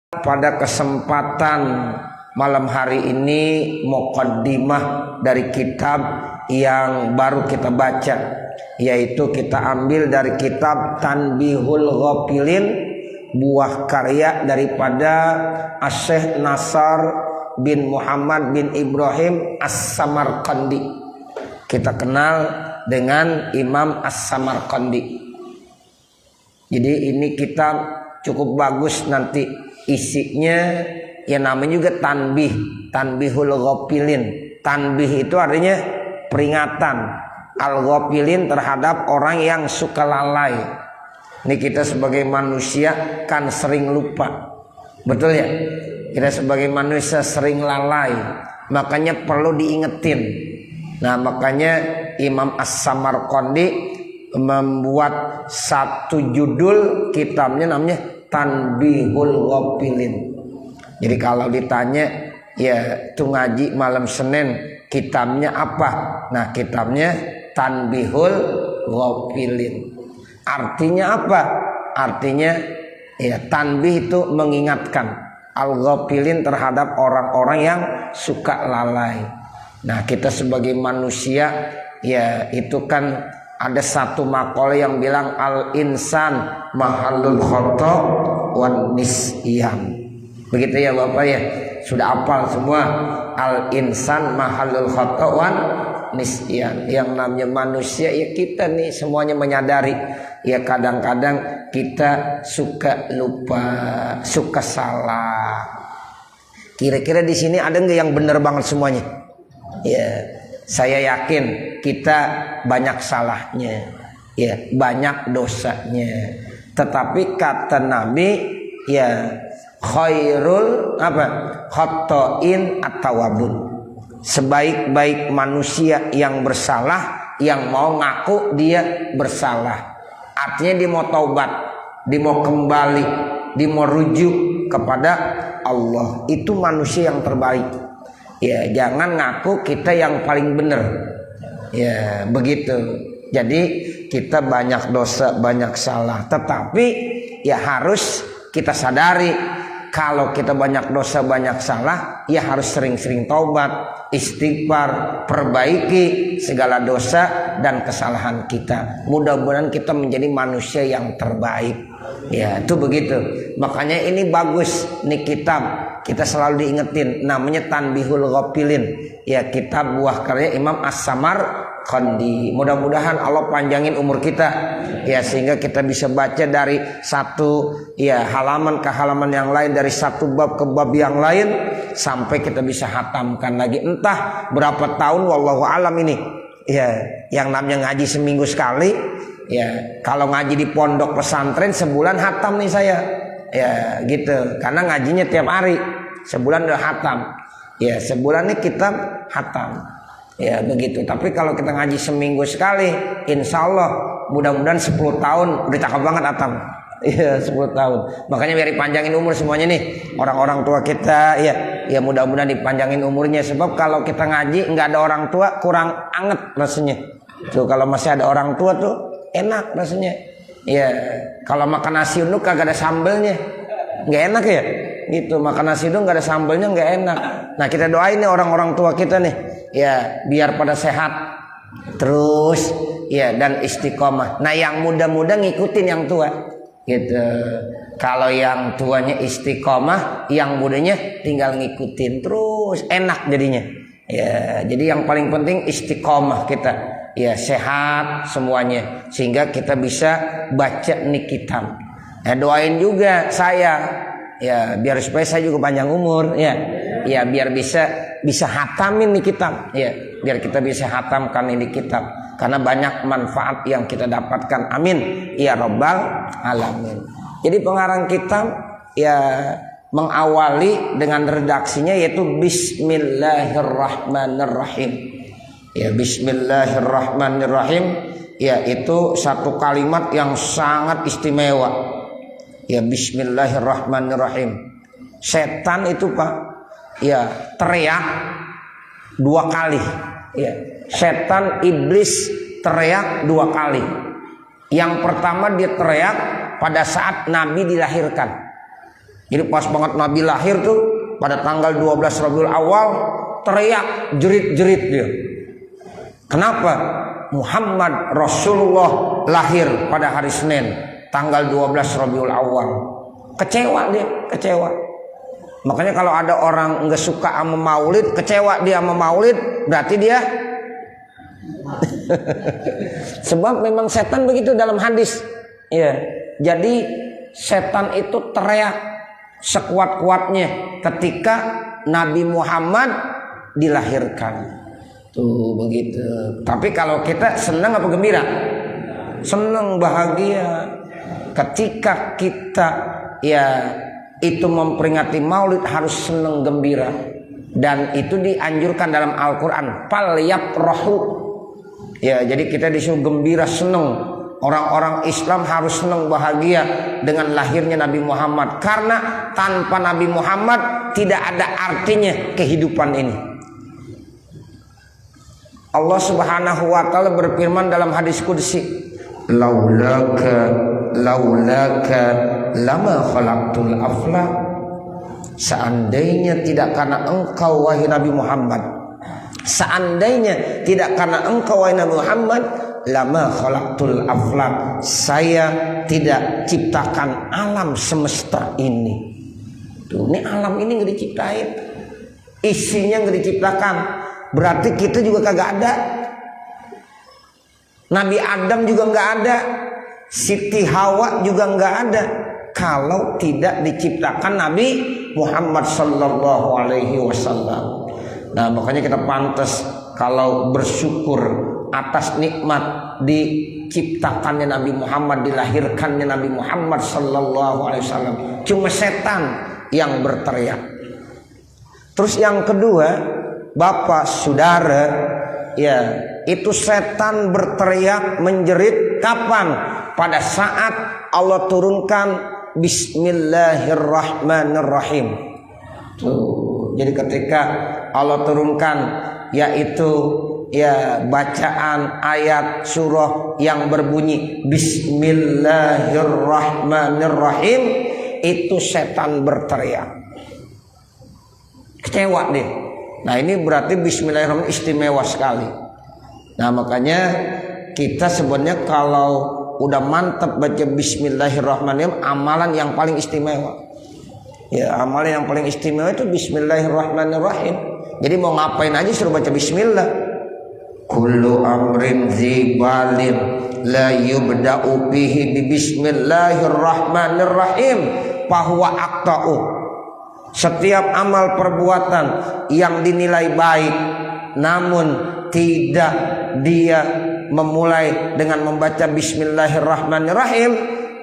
Pada kesempatan malam hari ini muqaddimah dari kitab yang baru kita baca, yaitu kita ambil dari kitab Tanbihul Ghafilin, buah karya daripada Syekh Nasr bin Muhammad bin Ibrahim As-Samarqandi. Kita kenal dengan Imam As-Samarqandi. Jadi ini kitab cukup bagus, nanti isinya ya namanya juga Tanbihul Ghafilin. Tanbih itu artinya peringatan, al-ghafilin terhadap orang yang suka lalai. Ini kita sebagai manusia kan sering lupa, betul ya? Kita sebagai manusia sering lalai, makanya perlu diingetin. Nah, makanya Imam As-Samarqandi membuat satu judul kitabnya namanya Tanbihul Ghafilin. Jadi kalau ditanya, ya tuh ngaji malam Senin kitabnya apa? Nah, kitabnya Tanbihul Ghafilin. Artinya apa? Artinya ya tanbih itu mengingatkan, al-ghafilin terhadap orang-orang yang suka lalai. Nah, kita sebagai manusia ya itu kan ada satu maqalah yang bilang al-insan mahallul khata wan nisyan. Begitu ya Bapak ya. Sudah hafal semua, al-insan mahallul khata wan nisyan. Yang namanya manusia ya kita nih semuanya menyadari ya kadang-kadang kita suka lupa, suka salah. Kira-kira di sini ada nggak yang benar banget semuanya? Ya. Saya yakin kita banyak salahnya, ya banyak dosanya. Tetapi kata Nabi, ya khairul khata'in at-tawwabun. Sebaik-baik manusia yang bersalah, yang mau ngaku dia bersalah. Artinya dia mau taubat, dia mau kembali, dia mau rujuk kepada Allah. Itu manusia yang terbaik. Ya, jangan ngaku kita yang paling benar. Ya, begitu. Jadi kita banyak dosa, banyak salah. Tetapi ya harus kita sadari kalau kita banyak dosa, banyak salah, ya harus sering-sering taubat, istighfar, perbaiki segala dosa dan kesalahan kita. Mudah-mudahan kita menjadi manusia yang terbaik. Ya, itu begitu. Makanya ini bagus nih kitab. Kita selalu diingetin namanya Tanbihul Ghafilin. Ya, kitab buah karya Imam As-Samarqandi. Mudah-mudahan Allah panjangin umur kita ya sehingga kita bisa baca dari satu ya halaman ke halaman yang lain, dari satu bab ke bab yang lain sampai kita bisa hatamkan lagi. Entah berapa tahun wallahu alam ini. Ya, yang namanya ngaji seminggu sekali. Ya, kalau ngaji di pondok pesantren sebulan hatam nih saya. Ya, gitu. Karena ngajinya tiap hari. Sebulan udah hatam. Ya, sebulan nih kitab hatam. Ya, begitu. Tapi kalau kita ngaji seminggu sekali, insya Allah mudah-mudahan 10 tahun udah cakep banget hatam. Iya, 10 tahun. Makanya biar dipanjangin umur semuanya nih. Orang-orang tua kita ya mudah-mudahan dipanjangin umurnya. Sebab kalau kita ngaji nggak ada orang tua kurang anget rasanya. Tuh kalau masih ada orang tua tuh enak rasanya. Ya, kalau makan nasi uduk kagak ada sambelnya, nggak enak ya. Gitu, makan nasi uduk nggak ada sambelnya nggak enak. Nah, kita doain nih orang-orang tua kita nih, ya biar pada sehat terus, ya dan istiqomah. Nah, yang muda-muda ngikutin yang tua, gitu. Kalau yang tuanya istiqomah, yang mudanya tinggal ngikutin terus, enak jadinya. Ya, jadi yang paling penting istiqomah kita. Ya sehat semuanya sehingga kita bisa baca nih kitab. Ya, doain juga saya ya biar supaya saya juga panjang umur ya. Ya biar bisa hatamin nih kitab ya, biar kita bisa hatamkan ini kitab karena banyak manfaat yang kita dapatkan. Amin ya rabbal alamin. Jadi pengarang kitab ya mengawali dengan redaksinya yaitu Bismillahirrahmanirrahim. Ya, Bismillahirrahmanirrahim. Ya, itu satu kalimat yang sangat istimewa. Ya, Bismillahirrahmanirrahim. Setan itu Pak, ya teriak 2 kali. Ya, setan iblis teriak 2 kali. Yang pertama dia teriak pada saat Nabi dilahirkan. Jadi pas banget Nabi lahir tuh pada tanggal 12 Rabiul Awal teriak jerit-jerit dia. Kenapa? Muhammad Rasulullah lahir pada hari Senin tanggal 12 Rabiul Awal. Kecewa dia, kecewa. Makanya kalau ada orang nggak suka sama maulid, kecewa dia sama maulid, berarti dia sebab memang setan begitu dalam hadis. Ya, jadi setan itu teriak sekuat-kuatnya ketika Nabi Muhammad dilahirkan. Tuh begitu. Tapi kalau kita senang apa gembira? Senang, bahagia. Ketika kita ya itu memperingati maulid harus senang gembira. Dan itu dianjurkan dalam Al-Quran. Falyafrahu. Ya, jadi kita disuruh gembira, senang. Orang-orang Islam harus senang bahagia dengan lahirnya Nabi Muhammad. Karena tanpa Nabi Muhammad tidak ada artinya kehidupan ini. Allah Subhanahu wa taala berfirman dalam hadis qudsi, laulaka lama khalaqtul aflaq. Seandainya tidak karena engkau wahai Nabi Muhammad, seandainya tidak karena engkau wahai Nabi Muhammad, lama khalaqtul aflaq, saya tidak ciptakan alam semesta ini. Tuh, ini alam ini nggak diciptain, isinya nggak diciptakan. Berarti kita juga kagak ada. Nabi Adam juga nggak ada. Siti Hawa juga nggak ada. Kalau tidak diciptakan Nabi Muhammad Sallallahu Alaihi Wasallam. Nah makanya kita pantas kalau bersyukur atas nikmat diciptakannya Nabi Muhammad, dilahirkannya Nabi Muhammad Sallallahu Alaihi Wasallam. Cuma setan yang berteriak. Terus yang kedua, Bapak, saudara, ya itu setan berteriak menjerit kapan? Pada saat Allah turunkan Bismillahirrahmanirrahim. Tuh, jadi ketika Allah turunkan yaitu ya bacaan ayat surah yang berbunyi Bismillahirrahmanirrahim, itu setan berteriak. Kecewa deh. Nah ini berarti Bismillahirrahmanirrahim istimewa sekali. Nah makanya kita sebenarnya kalau udah mantap baca Bismillahirrahmanirrahim, amalan yang paling istimewa. Ya amalan yang paling istimewa itu Bismillahirrahmanirrahim. Jadi mau ngapain aja suruh baca Bismillah. Kullu amrin zibalin la yubda'u bihi Bismillahirrahmanirrahim fahuwa aqta'u. Setiap amal perbuatan yang dinilai baik namun tidak dia memulai dengan membaca Bismillahirrahmanirrahim,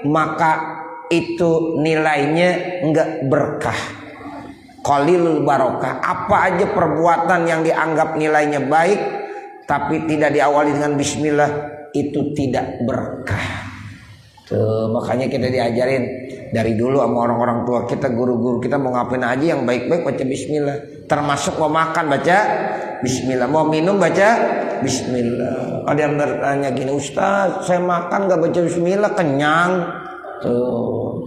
maka itu nilainya enggak berkah, qalilul barokah. Apa aja perbuatan yang dianggap nilainya baik tapi tidak diawali dengan bismillah, itu tidak berkah. Tuh, makanya kita diajarin dari dulu sama orang-orang tua kita, guru-guru kita, mau ngapain aja yang baik-baik baca bismillah. Termasuk mau makan baca bismillah, mau minum baca bismillah. Ada yang bertanya gini, Ustaz saya makan gak baca bismillah kenyang. Tuh.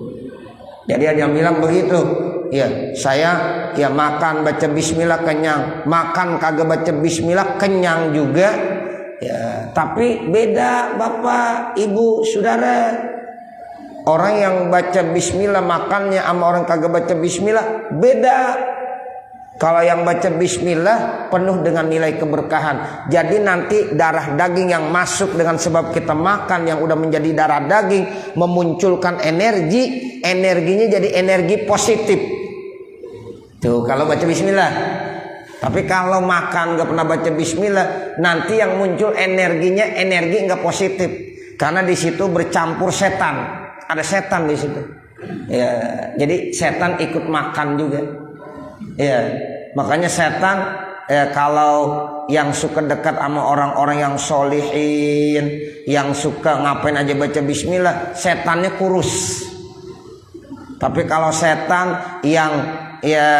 Jadi ada yang bilang begitu, ya saya ya makan baca bismillah kenyang, makan kagak baca bismillah kenyang juga. Ya, tapi beda Bapak, Ibu, Saudara. Orang yang baca bismillah makannya sama orang kagak baca bismillah beda. Kalau yang baca bismillah penuh dengan nilai keberkahan. Jadi nanti darah daging yang masuk dengan sebab kita makan yang udah menjadi darah daging memunculkan energi, energinya jadi energi positif. Tuh kalau baca bismillah. Tapi kalau makan gak pernah baca bismillah, nanti yang muncul energinya energi gak positif. Karena di situ bercampur setan. Ada setan di situ. Ya, jadi setan ikut makan juga. Ya, makanya setan ya, kalau yang suka dekat sama orang-orang yang solihin, yang suka ngapain aja baca bismillah, setannya kurus. Tapi kalau setan yang ya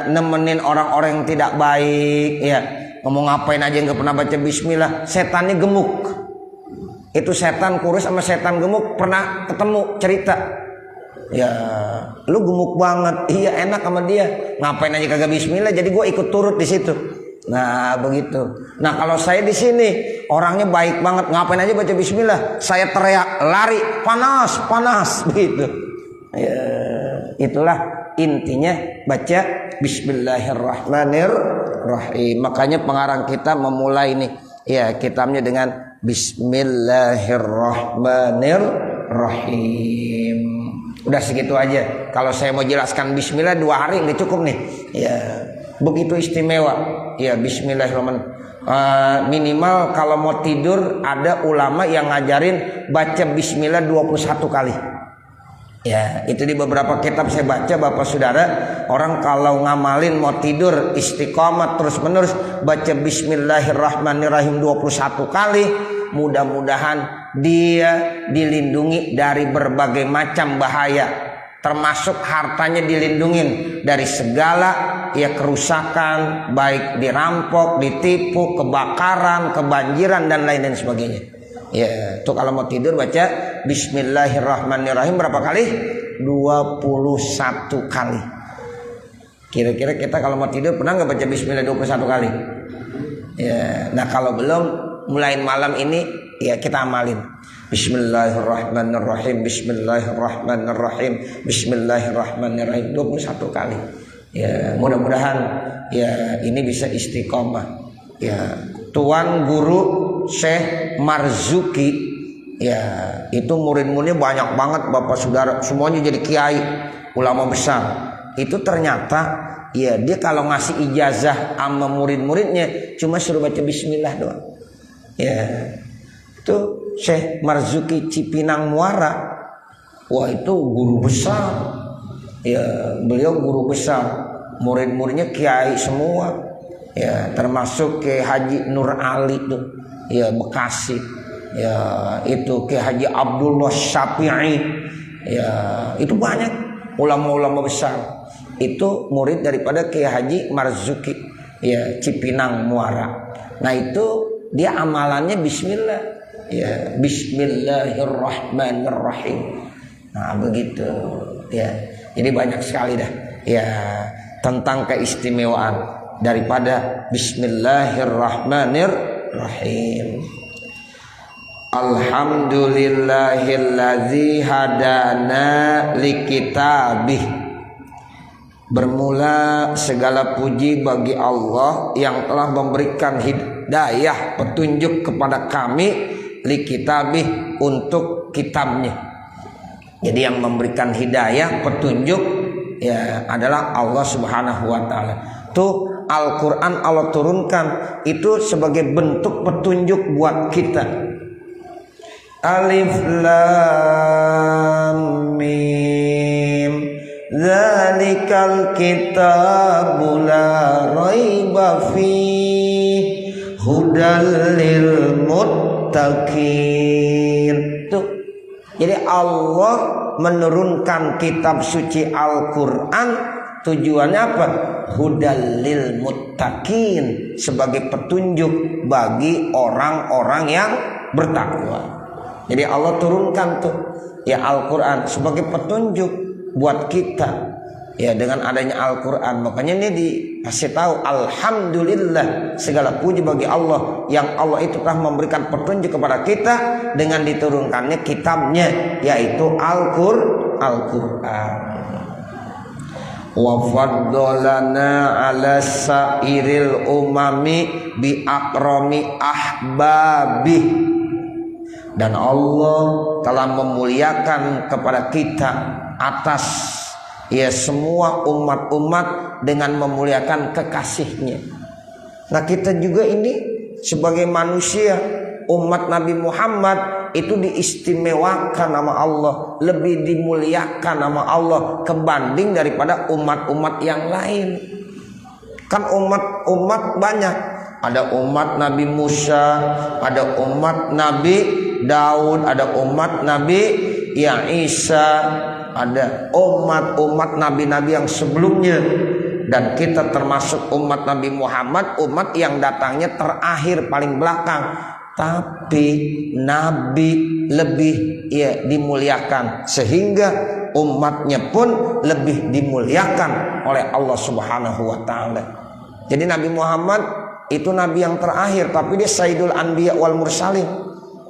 nemenin orang-orang yang tidak baik, ya ngomong ngapain aja nggak pernah baca bismillah, setannya gemuk. Itu setan kurus sama setan gemuk pernah ketemu cerita. Ya, lu gemuk banget. Iya, enak sama dia. Ngapain aja kagak bismillah, jadi gue ikut turut di situ. Nah, begitu. Nah, kalau saya di sini orangnya baik banget, ngapain aja baca bismillah. Saya teriak, lari, panas, panas begitu. Ya, itulah intinya baca bismillahirrahmanirrahim. Makanya pengarang kita memulai nih ya kitabnya dengan bismillahirrahmanirrahim. Udah segitu aja. Kalau saya mau jelaskan bismillah 2 hari nggak cukup nih. Ya, begitu istimewa. Ya, bismillahirrahmanirrahim. Minimal kalau mau tidur ada ulama yang ngajarin baca bismillah 21 kali. Ya, itu di beberapa kitab saya baca Bapak Saudara, orang kalau ngamalin mau tidur istiqomah terus menerus baca bismillahirrahmanirrahim 21 kali, mudah-mudahan dia dilindungi dari berbagai macam bahaya, termasuk hartanya dilindungin dari segala ya kerusakan, baik dirampok, ditipu, kebakaran, kebanjiran dan lain sebagainya. Ya, tuh kalau mau tidur baca bismillahirrahmanirrahim berapa kali? 21 kali. Kira-kira kita kalau mau tidur pernah nggak baca bismillah 21 kali? Ya, nah kalau belum, mulai malam ini ya kita amalin. Bismillahirrahmanirrahim, bismillahirrahmanirrahim, bismillahirrahmanirrahim 21 kali. Ya, mudah-mudahan ya ini bisa istiqomah. Ya, Tuan Guru Syekh Marzuki, ya itu murid-muridnya banyak banget Bapak Saudara, semuanya jadi kiai, ulama besar. Itu ternyata ya dia kalau ngasih ijazah sama murid-muridnya cuma suruh baca bismillah doang. Ya, itu Syekh Marzuki Cipinang Muara. Wah, itu guru besar. Ya, beliau guru besar. Murid-muridnya kiai semua. Ya, termasuk Kiai Haji Nur Ali tuh. Ya, Bekasi. Ya, itu Kiai Haji Abdullah Syafi'i. Ya, itu banyak ulama-ulama besar. Itu murid daripada Kiai Haji Marzuki. Ya, Cipinang Muara. Nah, itu dia amalannya bismillah. Ya, bismillahirrahmanirrahim. Nah, begitu. Ya, jadi banyak sekali dah. Ya, tentang keistimewaan daripada bismillahirrahmanirrahim. Alhamdulillahilladzi hadana likitabih. Bermula segala puji bagi Allah yang telah memberikan hidayah, petunjuk kepada kami likitabih, untuk kitabnya. Jadi yang memberikan hidayah, petunjuk ya adalah Allah Subhanahu wa taala. Tuh Al-Quran Allah turunkan itu sebagai bentuk petunjuk buat kita. Alif Lam Mim Dzalikal kitabu la raiba fihi hudal lil muttaqin. Tuh. Jadi Allah menurunkan kitab suci Al-Quran tujuannya apa? Hudal lil muttaqin, sebagai petunjuk bagi orang-orang yang bertakwa. Jadi Allah turunkan tuh ya Al-Quran sebagai petunjuk buat kita. Ya, dengan adanya Al-Quran, makanya ini dikasih tahu alhamdulillah, segala puji bagi Allah yang Allah itu telah memberikan petunjuk kepada kita dengan diturunkannya kitabnya, yaitu Al-Quran. Wa faddalana ala sairil umami bi akrami ahbabi. Dan Allah telah memuliakan kepada kita atas ya semua umat-umat dengan memuliakan kekasihnya. Nah, kita juga ini sebagai manusia umat Nabi Muhammad itu diistimewakan nama Allah, lebih dimuliakan nama Allah kebanding daripada umat-umat yang lain. Kan umat banyak. Ada umat Nabi Musa, ada umat Nabi Daud, ada umat Nabi Isa, ada umat nabi-nabi yang sebelumnya. Dan kita termasuk umat Nabi Muhammad, umat yang datangnya terakhir paling belakang. Tapi Nabi lebih ya dimuliakan, sehingga umatnya pun lebih dimuliakan oleh Allah Subhanahu wa taala. Jadi Nabi Muhammad itu nabi yang terakhir, tapi dia Sayyidul Anbiya wal Mursalin.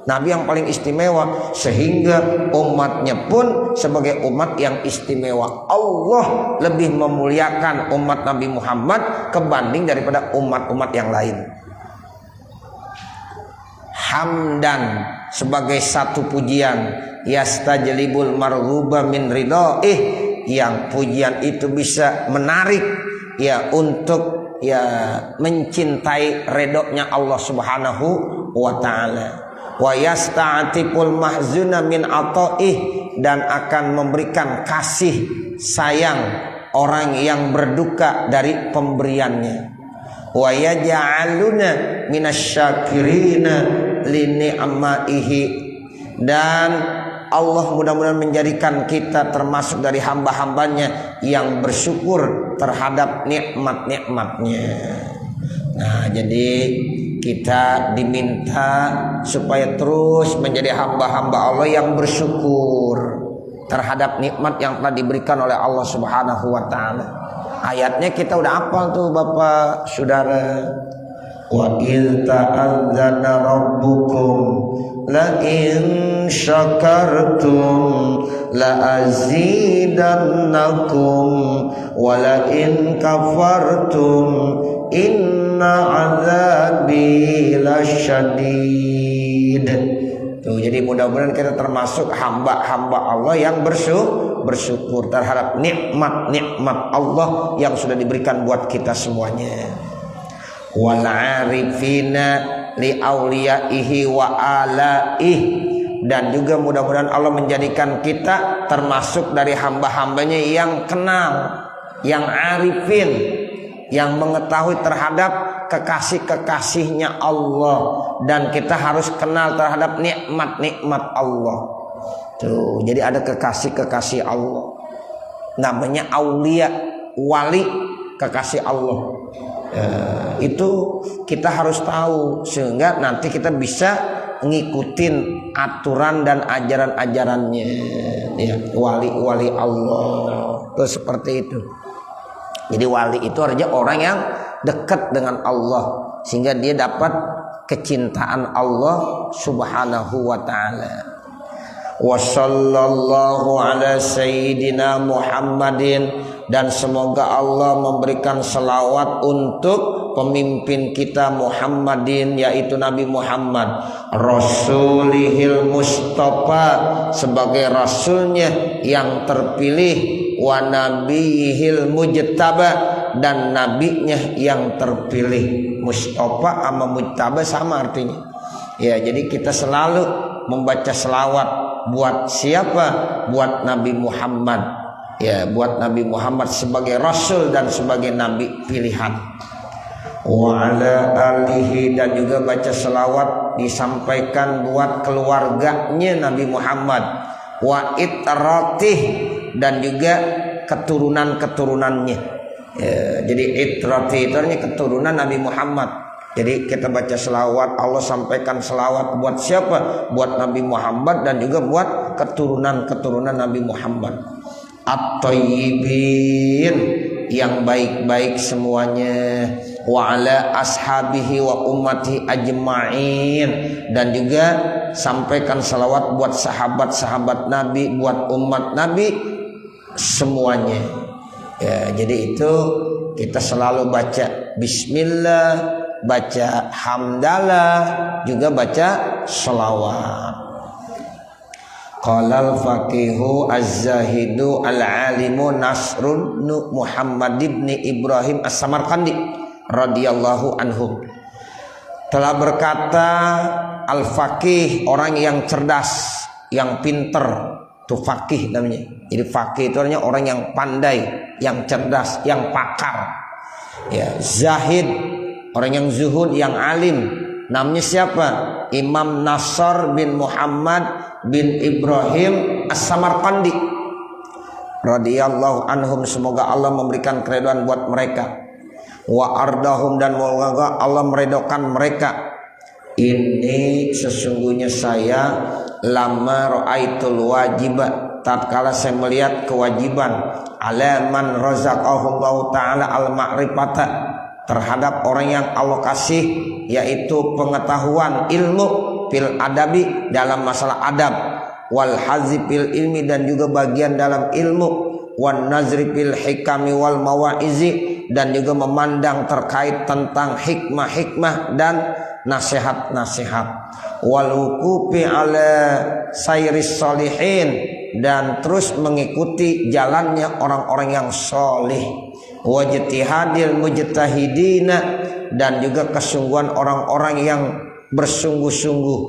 Nabi yang paling istimewa, sehingga umatnya pun sebagai umat yang istimewa. Allah lebih memuliakan umat Nabi Muhammad kebanding daripada umat-umat yang lain. Hamdan sebagai satu pujian, yastajlibul marghuba min ridhaih, yang pujian itu bisa menarik ya untuk ya mencintai redoknya Allah Subhanahu wa taala. Wa yasta'atiful mahzuna min ataih, dan akan memberikan kasih sayang orang yang berduka dari pemberiannya. Wa yaj'aluna minasyakirina li ni'maihi, dan Allah mudah-mudahan menjadikan kita termasuk dari hamba-hambanya yang bersyukur terhadap nikmat-nikmatnya. Nah, jadi kita diminta supaya terus menjadi hamba-hamba Allah yang bersyukur terhadap nikmat yang telah diberikan oleh Allah Subhanahu wa taala. Ayatnya kita udah hafal tuh Bapak Saudara. Wa il ta'adzana rabbukum la in syakartum la azidannakum wa la in kafartum inna azabi lasyadid. Tuh, jadi mudah-mudahan kita termasuk hamba-hamba Allah yang bersyukur terhadap nikmat-nikmat Allah yang sudah diberikan buat kita semuanya. Wal arifina li auliyaihi wa alaih, dan juga mudah-mudahan Allah menjadikan kita termasuk dari hamba-hambanya yang kenal, yang arifin, yang mengetahui terhadap kekasih-kekasihnya Allah, dan kita harus kenal terhadap nikmat-nikmat Allah. Tuh, jadi ada kekasih-kekasih Allah, namanya aulia, wali, kekasih Allah. Itu kita harus tahu sehingga nanti kita bisa ngikutin aturan dan ajaran-ajarannya ya, wali-wali Allah itu seperti itu. Jadi wali itu artinya orang yang dekat dengan Allah sehingga dia dapat kecintaan Allah Subhanahu wa taala. Wa sallallahu ala sayyidina Muhammadin, dan semoga Allah memberikan selawat untuk pemimpin kita Muhammadin, yaitu Nabi Muhammad, Rasulihil Mustafa, sebagai rasulnya yang terpilih, wa nabiyihil mujtaba, dan nabinya yang terpilih. Mustafa sama mujtaba sama artinya. Ya, jadi kita selalu membaca selawat buat siapa? Buat Nabi Muhammad. Ya, buat Nabi Muhammad sebagai rasul dan sebagai nabi pilihan. Wa ala alihi, dan juga baca selawat disampaikan buat keluarganya Nabi Muhammad. Wa itratih, dan juga keturunan-keturunannya. Ya, jadi itratih itu artinya keturunan Nabi Muhammad. Jadi kita baca selawat, Allah sampaikan selawat buat siapa? Buat Nabi Muhammad dan juga buat keturunan-keturunan Nabi Muhammad. At-tayyibin, yang baik-baik semuanya. Wa ala ashabihi wa ummati ajma'in, dan juga sampaikan selawat buat sahabat-sahabat Nabi, buat umat Nabi semuanya. Ya, jadi itu kita selalu baca bismillah, baca hamdalah, juga baca selawat. Qala al-faqihu az-zahidu al-alimu Nasrun Muhammad ibn Ibrahim as-Samarqandi radhiyallahu anhu, telah berkata al-faqih, orang yang cerdas, yang pinter, itu faqih namanya. Jadi faqih itu artinya orang yang pandai, yang cerdas, yang pakar. Ya, zahid, orang yang zuhud, yang alim. Namanya siapa? Imam Nasr bin Muhammad bin Ibrahim as-Samarqandi radhiyallahu anhum, semoga Allah memberikan keridhaan buat mereka. Wa ardahum, dan semoga Allah meridhokan mereka. Ini sesungguhnya saya lama ra'aitul wajiba, tatkala saya melihat kewajiban alaman razaqahullahu taala al-ma'rifata, terhadap orang yang Allah kasih yaitu pengetahuan ilmu fil adabi dalam masalah adab, wal hazi fil ilmi dan juga bagian dalam ilmu, wan nazri fil hikami wal mawaizi dan juga memandang terkait tentang hikmah-hikmah dan nasihat-nasihat, wal wuqufi ala sayris solihin dan terus mengikuti jalannya orang-orang yang soleh, wajtihadil mujtahidina dan juga kesungguhan orang-orang yang bersungguh-sungguh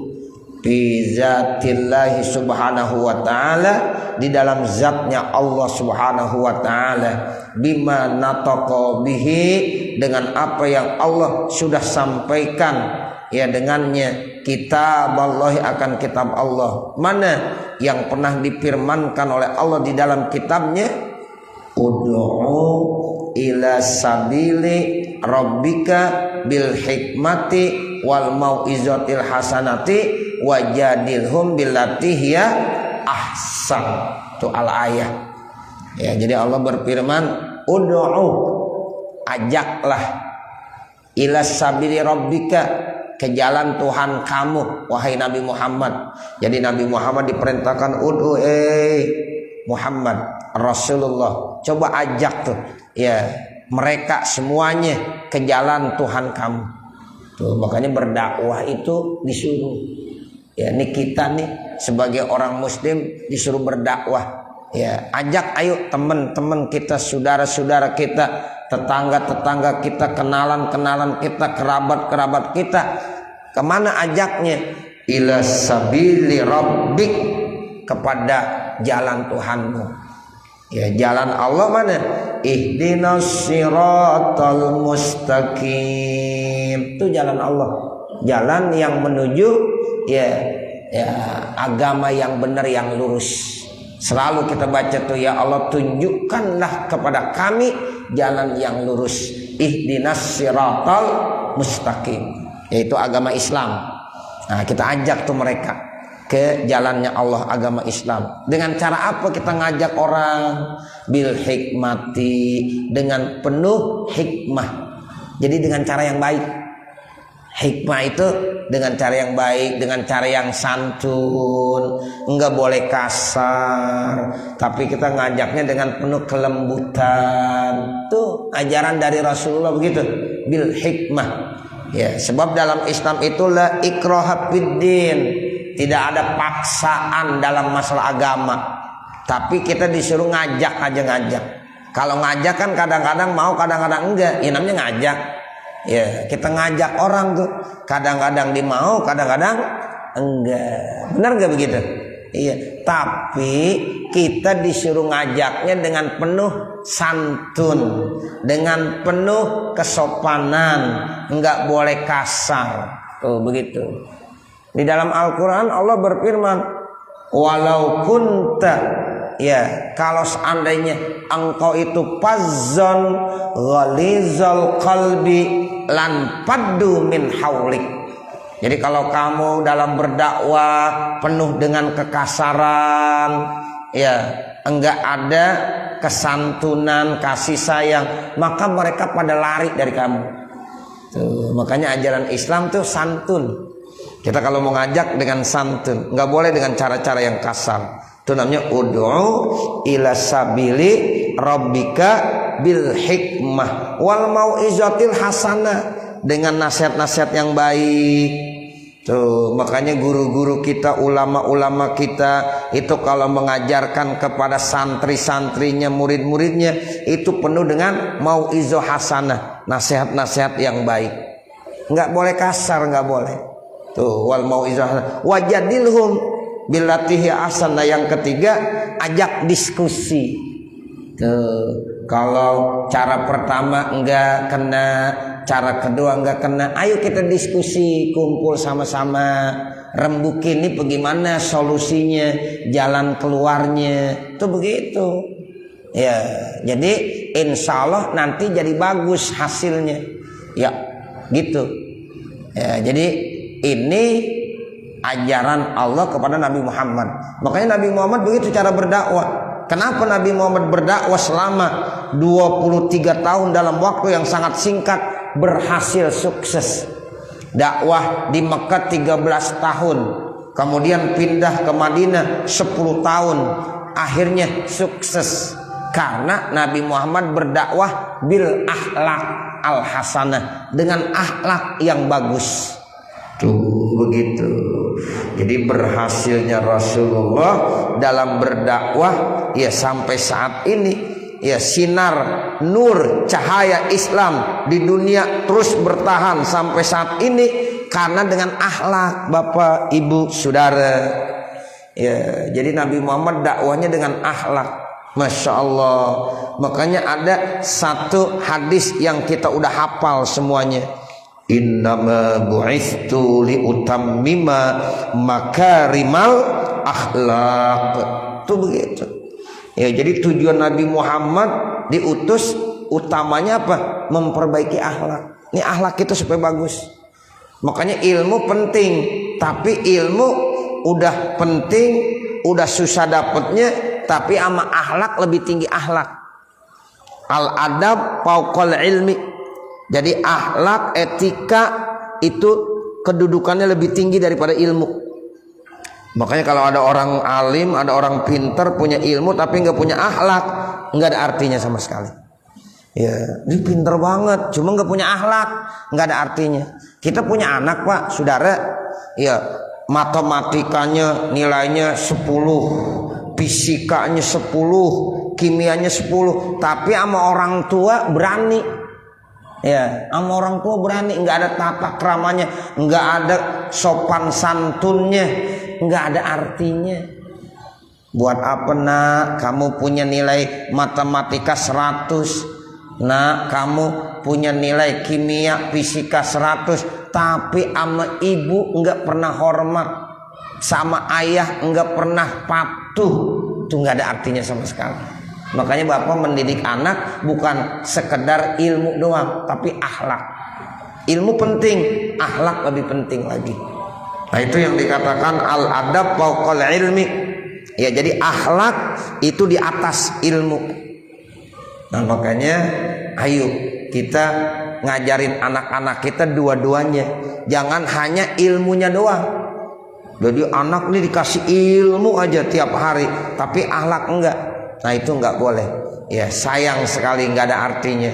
fi zatillahi subhanahu wa ta'ala, di dalam zatnya Allah subhanahu wa ta'ala, bima nataqa bihi dengan apa yang Allah sudah sampaikan ya dengannya, kitab Allah akan kitab Allah, mana yang pernah difirmankan oleh Allah di dalam kitabnya, ud'u ila sabili rabbika bil hikmati wal mau'izatil hasanati wajadilhum billati hiya ahsan. Itu al-ayah ya. Jadi Allah berfirman, ud'u, ajaklah, ila sabili rabbika, ke jalan Tuhan kamu wahai Nabi Muhammad. Jadi Nabi Muhammad diperintahkan ud'u, Muhammad Rasulullah, coba ajak tuh ya mereka semuanya ke jalan Tuhan kamu. Tuh, makanya berdakwah itu disuruh. Ya, ini kita nih sebagai orang muslim disuruh berdakwah. Ya, ajak ayo teman-teman kita, saudara-saudara kita, tetangga-tetangga kita, kenalan-kenalan kita, kerabat-kerabat kita. Kemana ajaknya? Ila sabili rabbik, kepada jalan Tuhanmu. Ya, jalan Allah mana? Ihdinas siratal mustaqim. Itu jalan Allah. Jalan yang menuju ya agama yang benar, yang lurus. Selalu kita baca tuh, ya Allah tunjukkanlah kepada kami jalan yang lurus. Ihdinas siratal mustaqim, yaitu agama Islam. Nah, kita ajak tuh mereka ke jalannya Allah, agama Islam. Dengan cara apa kita ngajak orang? Bil hikmati, dengan penuh hikmah. Jadi dengan cara yang baik. Hikmah itu dengan cara yang baik, dengan cara yang santun, enggak boleh kasar, tapi kita ngajaknya dengan penuh kelembutan. Tuh ajaran dari Rasulullah begitu, bil hikmah. Ya, sebab dalam Islam itu la ikraha fiddin, tidak ada paksaan dalam masalah agama. Tapi kita disuruh ngajak aja, ngajak. Kalau ngajak kan kadang-kadang mau, kadang-kadang enggak. Ya namanya ngajak. Ya, kita ngajak orang tuh, kadang-kadang dia mau, kadang-kadang enggak. Benar enggak begitu? Iya, tapi kita disuruh ngajaknya dengan penuh santun, dengan penuh kesopanan, enggak boleh kasar. Tuh begitu. Di dalam Al-Qur'an Allah berfirman, walau kunta, ya kalau seandainya engkau itu pazzon ghalizal qalbi lan paddu min haulik. Jadi kalau kamu dalam berdakwah penuh dengan kekasaran, ya enggak ada kesantunan, kasih sayang, maka mereka pada lari dari kamu. Tuh, makanya ajaran Islam tuh santun. Kita kalau mau ngajak dengan santun, enggak boleh dengan cara-cara yang kasar. Itu namanya ud'u ila sabili rabbika bil hikmah wal mau'izatil hasanah, dengan nasihat-nasihat yang baik. Tuh, makanya guru-guru kita, ulama-ulama kita itu kalau mengajarkan kepada santri-santrinya, murid-muridnya itu penuh dengan mau'izah hasanah, nasihat-nasihat yang baik. Enggak boleh kasar, enggak boleh. Tuh, wal mau'izah wajadilhum billati hiya ahsan. Yang ketiga, ajak diskusi. Tuh, kalau cara pertama enggak kena, cara kedua enggak kena, ayo kita diskusi, kumpul sama-sama, rembukin ini bagaimana solusinya, jalan keluarnya. Itu begitu. Ya, jadi insya Allah nanti jadi bagus hasilnya. Ya, gitu. Ya, jadi ini ajaran Allah kepada Nabi Muhammad. Makanya Nabi Muhammad begitu cara berdakwah. Kenapa Nabi Muhammad berdakwah selama 23 tahun dalam waktu yang sangat singkat berhasil sukses? Dakwah di Mekah 13 tahun, kemudian pindah ke Madinah 10 tahun, akhirnya sukses karena Nabi Muhammad berdakwah bil akhlak al hasanah, dengan akhlak yang bagus. Tuh begitu. Jadi berhasilnya Rasulullah dalam berdakwah ya sampai saat ini ya, sinar nur cahaya Islam di dunia terus bertahan sampai saat ini karena dengan akhlak Bapak Ibu Saudara. Ya, jadi Nabi Muhammad dakwahnya dengan akhlak. Masya Allah. Makanya ada satu hadis yang kita udah hafal semuanya. Innama bu'istu liutammima makarimal akhlak. Itu begitu. Ya, jadi tujuan Nabi Muhammad diutus utamanya apa? Memperbaiki akhlak. Ini akhlak itu supaya bagus. Makanya ilmu penting, tapi ilmu udah penting, udah susah dapatnya, tapi sama akhlak lebih tinggi akhlak. Al adab fauqal ilmi. Jadi akhlak, etika itu kedudukannya lebih tinggi daripada ilmu. Makanya kalau ada orang alim, ada orang pintar punya ilmu tapi nggak punya akhlak, nggak ada artinya sama sekali. Ya, dia pintar banget, cuma nggak punya akhlak, nggak ada artinya. Kita punya anak Pak, saudara, ya matematikanya nilainya 10, fisikanya 10, kimianya 10, tapi sama orang tua berani. Ya, sama orang tua berani, nggak ada tata keramanya, nggak ada sopan santunnya, nggak ada artinya. Buat apa nak kamu punya nilai matematika 100, nak kamu punya nilai kimia fisika 100, tapi sama ibu nggak pernah hormat, sama ayah nggak pernah patuh, itu nggak ada artinya sama sekali. Makanya Bapak mendidik anak bukan sekedar ilmu doang, tapi akhlak. Ilmu penting, akhlak lebih penting lagi. Nah itu yang dikatakan al adab fauqal ilmi. Ya, jadi akhlak itu di atas ilmu. Nah makanya ayo kita ngajarin anak-anak kita dua-duanya. Jangan hanya ilmunya doang. Jadi anak ini dikasih ilmu aja tiap hari, tapi akhlak enggak. Nah itu nggak boleh. Ya sayang sekali, nggak ada artinya.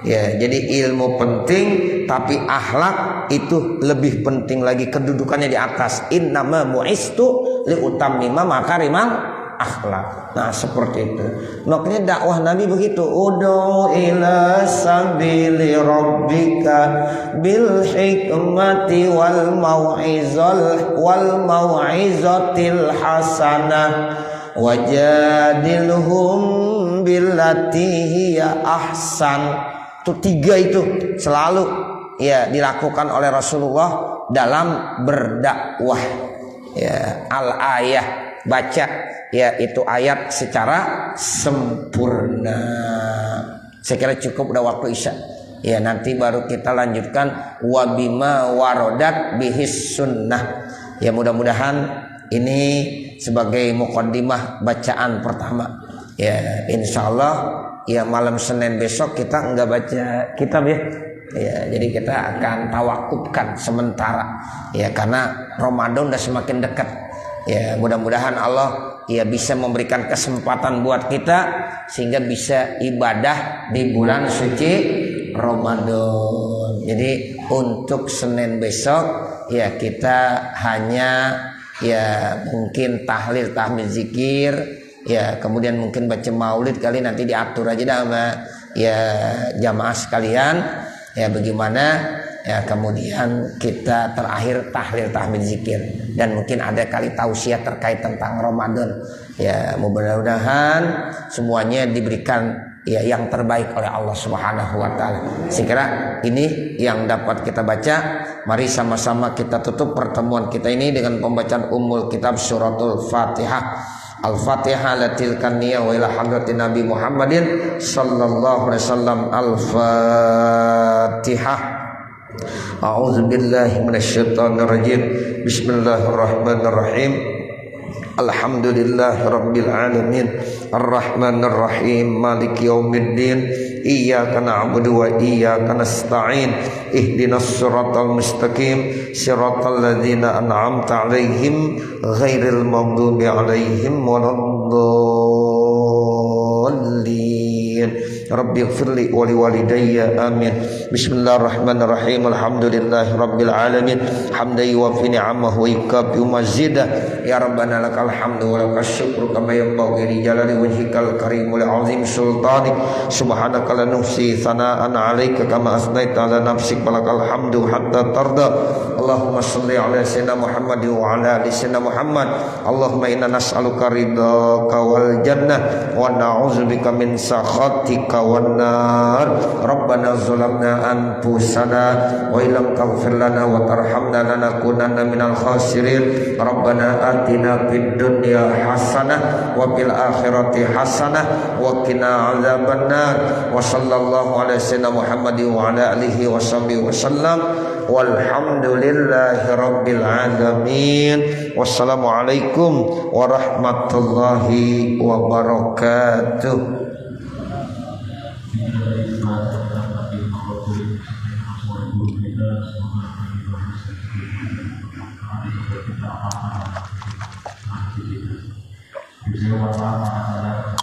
Ya jadi ilmu penting, tapi akhlak itu lebih penting lagi, kedudukannya di atas. Innama bu'istu liutammima makarimal akhlak. Nah seperti itu. Makanya dakwah Nabi begitu. Udu ila sabili rabbika bil hikmati wal mau'izatil hasanah wajadilhum billati hiya ahsan. Itu 3 itu selalu ya dilakukan oleh Rasulullah dalam berdakwah. Ya, al ayah, baca ya itu ayat secara sempurna. Saya kira cukup, udah waktu isya. Ya nanti baru kita lanjutkan wabima warodat bihis sunnah. Ya mudah-mudahan ini sebagai muqaddimah bacaan pertama. Ya insyaallah ya malam Senin besok kita enggak baca kitab ya. Ya jadi kita akan tawakufkan sementara ya karena Ramadan udah semakin dekat. Ya mudah-mudahan Allah ya bisa memberikan kesempatan buat kita sehingga bisa ibadah di bulan suci Ramadan. Jadi untuk Senin besok ya kita hanya ya mungkin tahlil tahmid zikir ya, kemudian mungkin baca maulid kali, nanti diatur aja dah sama ya jamaah sekalian ya bagaimana ya, kemudian kita terakhir tahlil tahmid zikir dan mungkin ada kali tausiah terkait tentang Ramadan ya. Mudah-mudahan semuanya diberikan ya yang terbaik oleh Allah Subhanahu wa taala. Saya kira ini yang dapat kita baca. Mari sama-sama kita tutup pertemuan kita ini dengan pembacaan Ummul Kitab suratul Fatihah. Al-Fatihah latil kaniyah wa ila hadratin Nabi Muhammadin sallallahu alaihi wasallam. Al-Fatihah. A'udzu billahi minasyaitonir rajim. Bismillahirrahmanirrahim. Alhamdulillahi rabbil alamin. Arrahmanir rahim. Maliki yaumiddin. Iyyaka na'budu wa iyyaka nasta'in. Ihdinas siratal mustaqim. Siratal ladzina an'amta 'alaihim ghairil maghdubi 'alaihim waladdallin. Rabbi ighfirli wa liwalidayya amin. Bismillahirrahmanirrahim. Alhamdulillahi rabbil alamin. Hamdan yuwaffi ni'amahu wa yukafi mazidah. Ya Rabbana lakal hamdu wa lakas syukru kama yanbaghi li jalali wajhikal karimul azim sultanik. Subhanaka la nuhsi thana'an 'alaika kama asnaita 'ala nafsik walakal hamdu hatta tarda. Allahumma shalli 'ala sayyidina Muhammad wa 'ala ali sayyidina Muhammad. Allahumma inna nas'aluka ridhaka wal jannah wa na'udzubika min sakhatika wan nar. Rabbana zalamna anfusana wa illam taghfir lana wa tarhamna lanakunanna minal khasirin. Rabbana atina fid dunya hasanah wa fil akhirati hasanah wa qina adzabannar. Wa sallallahu ala sayyidina Muhammad wa ala alihi wa sahbihi wasallam. Walhamdulillahi rabbil alamin. Wassalamualaikum warahmatullahi wabarakatuh. Terima kasih.